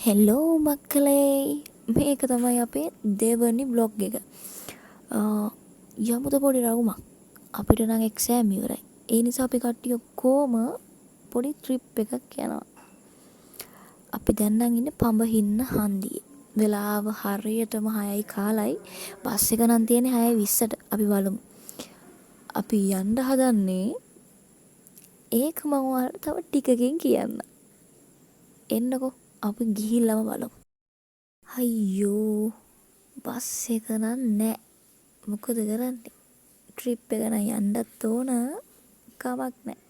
Hello මක්කලේ මේක තමයි අපේ දෙවනි බ්ලොග් එක. යමුද පොඩි රවුමක්. අපිට නම් එක්සෑම් ඉවරයි. ඒ නිසා අපි කට්ටිය ඔක්කොම පොඩි ට්‍රිප් එකක් යනවා. අපි දැන් නම් ඉන්නේ පඹහින්න හන්දියේ. වෙලාව හරියටම 6යි කාලයි. බස් එක නම් තියෙන්නේ 6:20ට. අපි බලමු. අපි යන්න හදන්නේ ඒක මම ඔයාලට තව ටිකකින් කියන්න. එන්නකෝ අපි ගිහිල්ලාම බලමු. අයියෝ බස් එක නම් නෑ. මොකද කරන්නේ? ට්‍රිප් එක නම් යන්නත් ඕන කමක් නෑ.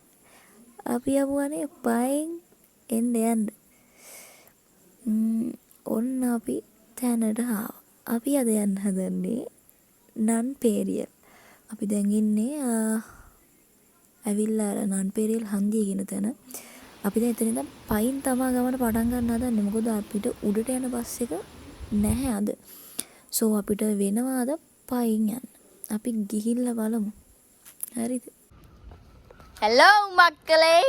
අපි යමුනේ පයින් එන්න. ඔන්න අපි තැනට ආවා. අපි අද යන්න හදන්නේ නන්පේරියල්. අපි දැන් ඉන්නේ ඇවිල්ලා නන්පේරියල් හන්දිය කියන තැන. අපි දැන් එතන ඉඳන් පයින් තමා ගමන පටන් ගන්න හදන්නේ. මොකද අපිට උඩට යන බස් එක නැහැ අද. සෝ අපිට වෙනවා අද පයින් යන්න. අපි ගිහිල්ලා බලමු. හරිද? හෙලෝ මක්කලේ.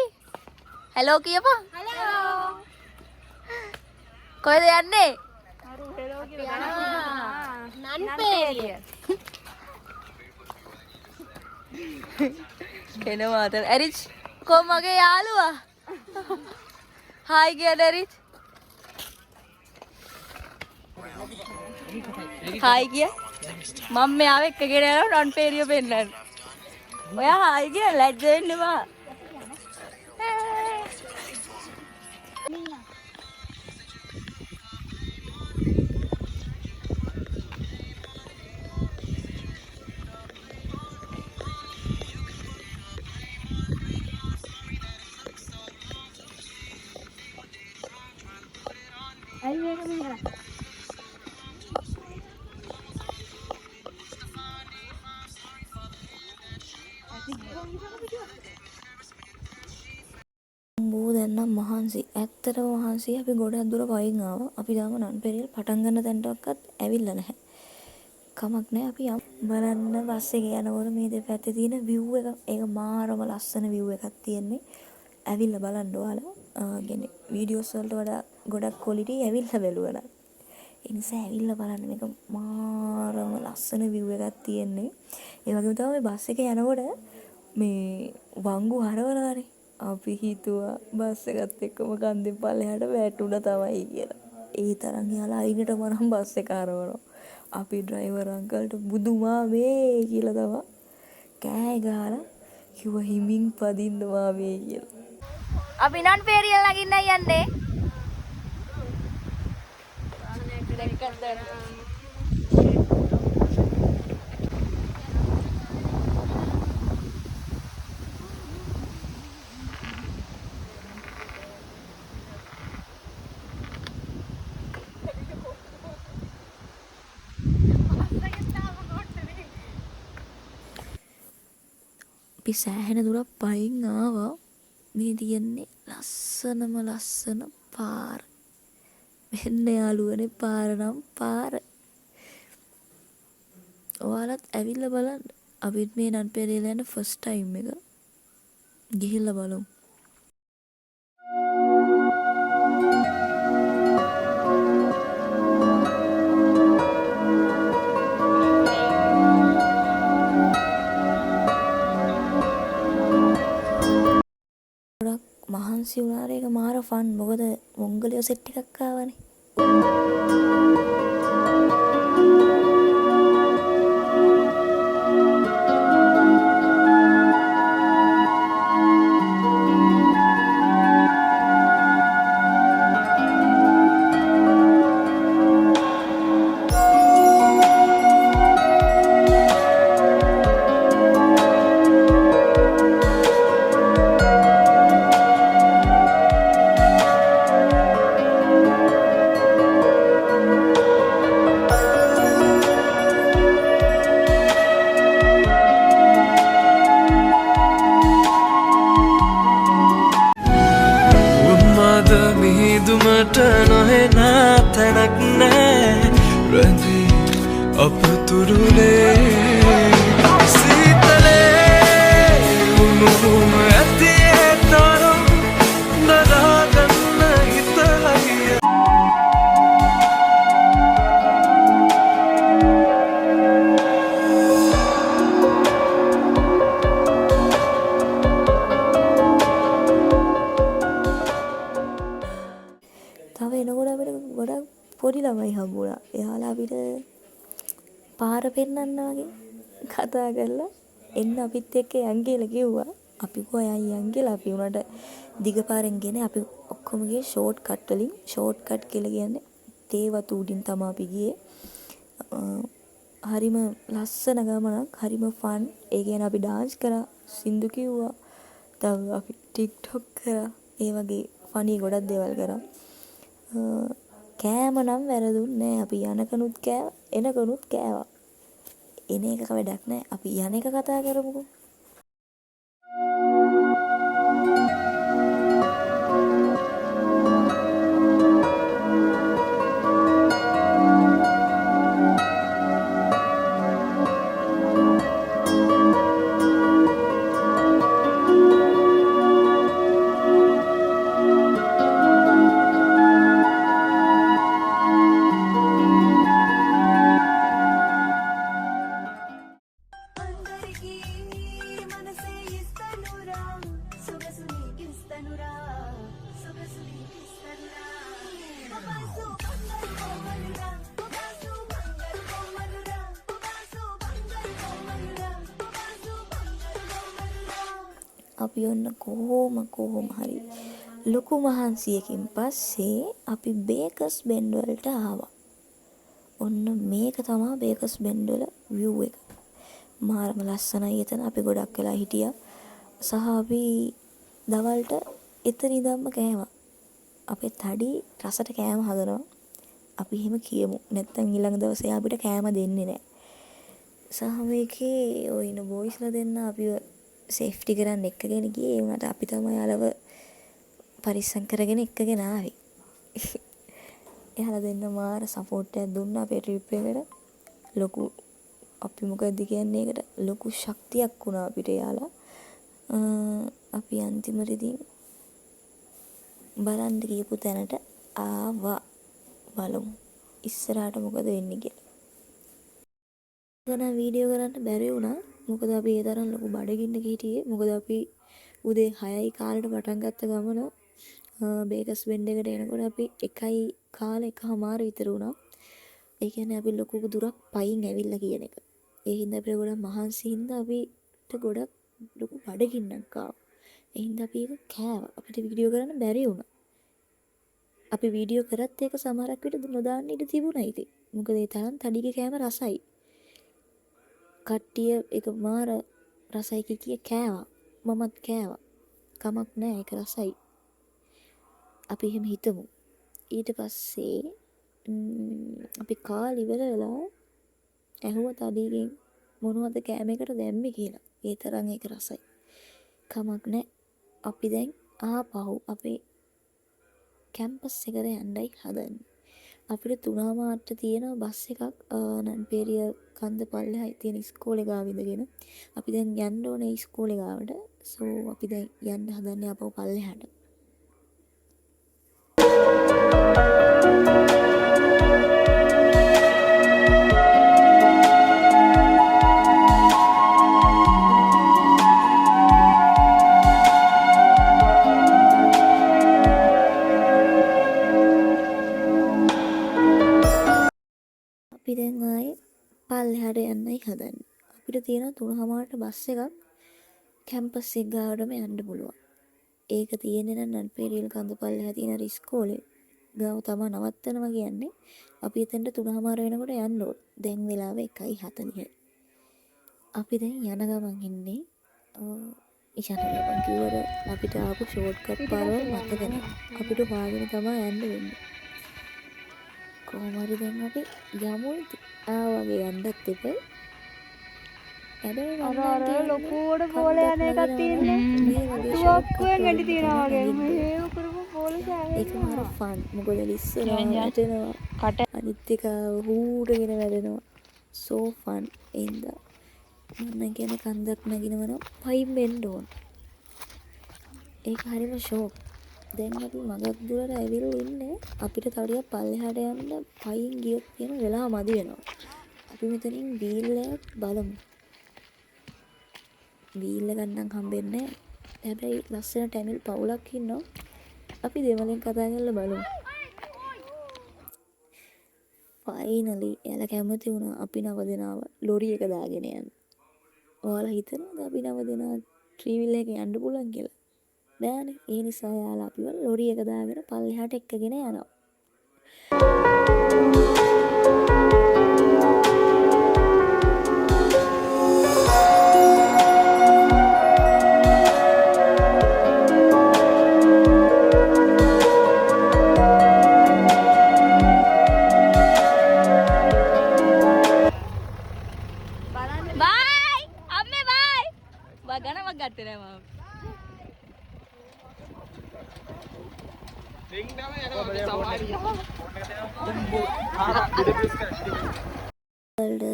හෙලෝ කියපන්. හලෝ. කොහෙද යන්නේ? අරු හෙලෝ කියලා නන්පේරිය. කෙනවා අතන. ඇරිච් කො මගේ යාළුවා. හායි කියන ඇරිච්. හායි කිය. මම මෙයාව එක්කගෙන යනවා නන්පේරිය පෙන්නන්න. ඔයා හායි කිය ලැජ්ජ වෙන්න එපා. දැන් නම් මහන්සි. ඇත්තටම මහන්සි. අපි ගොඩක් දුර පයින් ආවා. අපි තාම නන්පෙරියල් පටන් ගන්න තැනටවත් ඇවිල්ලා නැහැ. කමක් නැහැ. අපි බලන්න බස් එකේ යනකොට මේ දෙපැත්තේ තියෙන view එක. ඒක මාරම ලස්සන view එකක් තියෙන්නේ. ඇවිල්ලා බලන්න ඔයාලා. කියන්නේ වීඩියෝස් වලට වඩා ගොඩක් quality ඇවිල්ලා බලුවා. ඒ නිසා ඇවිල්ලා බලන්න මේක මාරම ලස්සන view එකක් තියෙන්නේ. ඒ වගේම තමයි මේ බස් එකේ යනකොට මේ වංගු හරවනවානේ. අපි හිතුවා බස් එකත් එක්කම කන්දෙන් පල්ලෙහාට වැටුණා තමයි කියලා. ඒ තරම් යාලා අයිනට මනම් බස් එක හරවනවා. අපි ඩ්‍රයිවර් අංකල්ට බුදුමා මේ කියලා තමයි කෑ ගහලා කිව්වා හිමින් පදින්නවා මේ කියලා. අපි නන්පේරියල් නගින්නයි යන්නේ. අපි සෑහෙන දුරක් පයින් ආවා. මේ තියෙන්නේ ලස්සන පාර. මෙන්න යාළුවනේ පාර නම් පාර. ඔයාලත් ඇවිල්ලා බලන්න. අපිත් මේ නන්පේරියල් යන ෆස්ට් ටයිම් එක. ගිහිල්ලා බලමු. මහන්සි වුණාට ඒක මාර ෆන්. මොකද මොංගලියෝ සෙට් එකක් ආවනේ. මිහිදුමට නොහෙන තැනක් නෑ රැඳී අප තුරුලේ සීතලේ උණුහුම ඇතියේ තරම් නරාගන්න හිතලගිය තව එනකොට අපිට ගොඩක් පොඩි ළමයි හම්බුණා. එයාලා අපිට පාර පෙන්නන්න වගේ කතා කරලා එන්න අපිත් එක්ක යන් කියලා කිව්වා. අපි කිව්වා යන් කියලා. අපි උනට දිග පාරෙන් ගෙන අපි ඔක්කොම ගියේ ෂෝට් කට් වලින්. ෂෝට් කට් කියලා කියන්නේ තේ වතු උඩින් තමයි අපි ගියේ. හරිම ලස්සන ගමනක්, හරිම ෆන්. ඒ කියන්නේ අපි ඩාන්ස් කරා, සින්දු කිව්වා. තව අපි ටික්ටොක් කරා. ඒ වගේ ෆනි ගොඩක් දේවල් කරා. කෑම නම් වැරදුන්නේ නැහැ. අපි යනකනුත් කෑවා, එනකනුත් කෑවා. එන එක වැඩක් නැහැ. අපි යන එක කතා කරමුකෝ. අපි ඔන්න කොහොම හරි ලොකු මහන්සියකින් පස්සේ අපි බේකර්ස් බෙන්ඩ් වලට ආවා. ඔන්න මේක තමයි බේකර්ස් බෙන්ඩ් වල view එක. මාරම ලස්සනයි එතන. අපි ගොඩක් වෙලා හිටියා. සහ අපි දවල්ට එතන ඉඳන්ම කෑවා. අපේ තඩි රසට කෑම හදනවා. අපි එහෙම කියමු. නැත්තම් ඊළඟ දවසේ අපිට කෑම දෙන්නේ නැහැ. සහ මේකේ ඔය ඉන්න බොයිස්ලා දෙන්න අපිව සේෆ්ටි කරන්න එක්කගෙන ගියේ. ඒ වුණාට අපි තමයි යාළව පරිස්සම් කරගෙන එක්කගෙන ආවේ. එයාලා දෙන්න මාර සපෝට් එකක් දුන්නා අපේ ට්‍රිප් එකට. ලොකු අපි මොකද කියන්නේ ඒකට ලොකු ශක්තියක් වුණා අපිට යාළා. අපි අන්තිමටදී බලන්න ගියපු තැනට ආවා. බලමු ඉස්සරහට මොකද වෙන්නේ කියලා. ගණන් වීඩියෝ කරන්න බැරි වුණා. මොකද අපි ඒ තරම් ලොකු බඩගින්නක හිටියේ. මොකද අපි උදේ 6යි කාලේට පටන් ගත්ත ගමන බේකර්ස් බෙන්ඩ් එකට එනකොට අපි 1යි කාලේ 1:00 විතර වුණා. ඒ කියන්නේ අපි ලොකු දුරක් පයින් ඇවිල්ලා කියන එක. ඒ හින්දා අපිට ගොඩක් මහන්සි හින්දා අපිට ගොඩක් ලොකු බඩගින්නක් ආවා. ඒ හින්දා අපි ඒක කෑවා. අපිට වීඩියෝ කරන්න බැරි වුණා. අපි වීඩියෝ කරත් ඒක සමහරක් විට නොදාන්න ඉඩ තිබුණා ඉතින්. මොකද ඒ තරම් තඩිගේ කෑම රසයි. කට්ටිය ඒක මාර රසයි කිය කෑවා. මමත් කෑවා. කමක් නැහැ ඒක රසයි. අපි එහෙම හිතමු. ඊට පස්සේ අපි කාලි ඉවර වෙලා ඇහුවා තඩිගෙන් මොනවද කෑමකට දැම්මේ කියලා. ඒ තරම් ඒක රසයි. කමක් නැහැ. අපි දැන් ආපහු අපේ කැම්පස් එකට යන්නයි හදන්නේ. අපිට 3:00 තියෙන බස් එකක් නන්පෙරිය කන්ද පල්ලෙහායි තියෙන ඉස්කෝලේ ගාව ඉඳගෙන අපි දැන් යන්න ඕනේ ඉස්කෝලේ ගාවට. සෝ අපි දැන් යන්න හදන්නේ අපව පල්ලෙහාට. අපි දැන් ආයේ පල්ලෙහාට යන්නයි හදන්නේ. අපිට තියෙන 3:00ට බස් එකක් කැම්පස් එක ගාවටම යන්න පුළුවන්. ඒක තියෙන්නේ නම් නන්පෙරියල් කන්ද පල්ලෙහා තියෙන අර ඉස්කෝලේ ගාව තමයි නවත්තනවා කියන්නේ. අපි එතනට 3:00 වෙනකොට යන්න ඕන. දැන් වෙලාව 1:40. අපි දැන් යන ගමන් ඉන්නේ ඉෂානලපන් කිව්වර අපිට ආපු ෂෝට් කට් පාරවල් මතක නැහැ. අපිට හොයාගෙන තමයි යන්න වෙන්නේ. කොහොම හරි දැන් අපි යමු වගේ යන්නත් එපා. අර ලොකුවට බෝල යන එකක් තියෙන්නේ. තුවක්කුවෙන් වැඩි තියනවා වගේ. මේව කරපු බෝල ඒක මාර ෆන්. මොකද ලිස්සනවා වැටෙනවා. අනිත් එක හූටගෙන වැටෙනවා. සෝ ෆන්. එන්ද මම කියන කන්දක් නගිනවනම් පයින් වෙන්න ඕන. ඒක හරිම ෂෝක්. දැන් අපි මගක් දුරට ඇවිල්ලා ඉන්නේ. අපිට තව ටිකක් පල්ලෙහාට යන්න පයින් ගියොත් තියෙන වෙලාව මදි වෙනවා. අපි මෙතනින් වීල් එකක් බලමු. වීල් එක ගන්න හම්බෙන්නේ නැහැ. හැබැයි ලස්සන ටැමිල් පවුලක් ඉන්නවා. අපි දෙමළෙන් කතා කරලා බලමු. ෆයිනලි එයාලා කැමති වුණා අපි 9 දෙනාව ලොරි එක දාගෙන යන්න. ඔයාලා හිතනවද අපි 9 දෙනා ට්‍රීවිල් එකේ යන්න පුළුවන් කියලා? බෑනේ. ඒ නිසා එයාලා අපිව ලොරි එක දාගෙන පල්ලෙහාට එක්කගෙන යනවා. බයි අම්මේ බයි වගනවක් ගත්තේ නෑ මම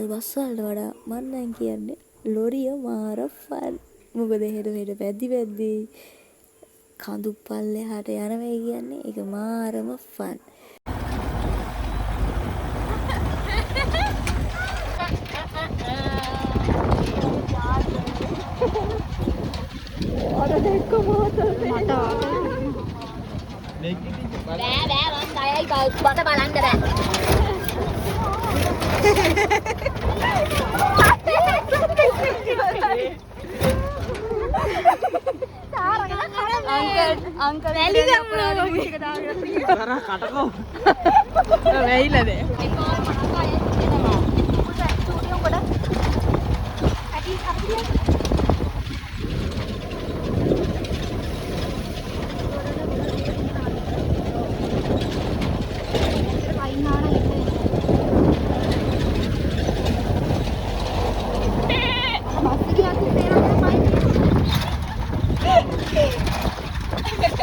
බස් වලට වඩා මම දැන් කියන්නේ ලොරිය මාර ෆන්. මොකද හෙට පැද්දි කඳු පල්ලෙහාට යනවා කියන්නේ ඒක මාරම ෆන්. බෑ මම බයයි බත බලන්න බෑ අංකල්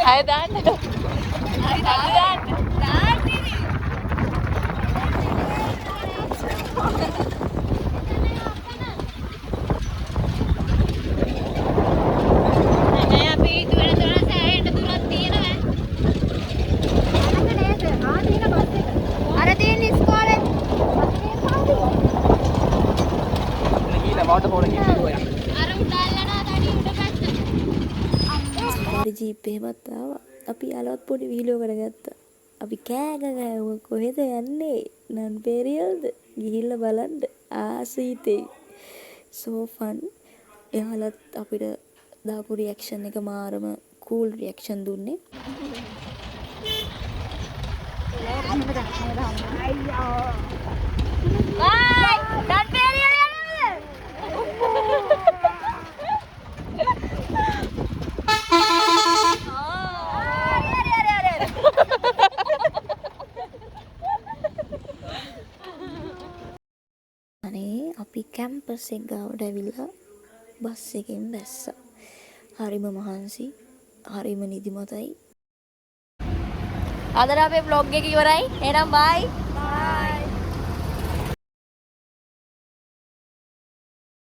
අය දාන්න ජීප් එහෙමත් ආවා. අපි යාළුවත් පොඩි වීඩියෝ කරගත්තා. අපි කෑ ගහුවා කොහෙද යන්නේ? නන් පෙරියල්ද? ගිහිල්ලා බලන්න ආසීතේ. so fun. එයාලත් අපිට දාපු රියැක්ෂන් එක මාරම කූල් රියැක්ෂන් දුන්නේ. අනේ අපි කැම්පස් එක ගාවට ඇවිල්ලා බස් එකෙන් බැස්සා. හරිම මහන්සි, හරිම නිදිමතයි. අදට අපේ vlog එක ඉවරයි. එහෙනම් bye.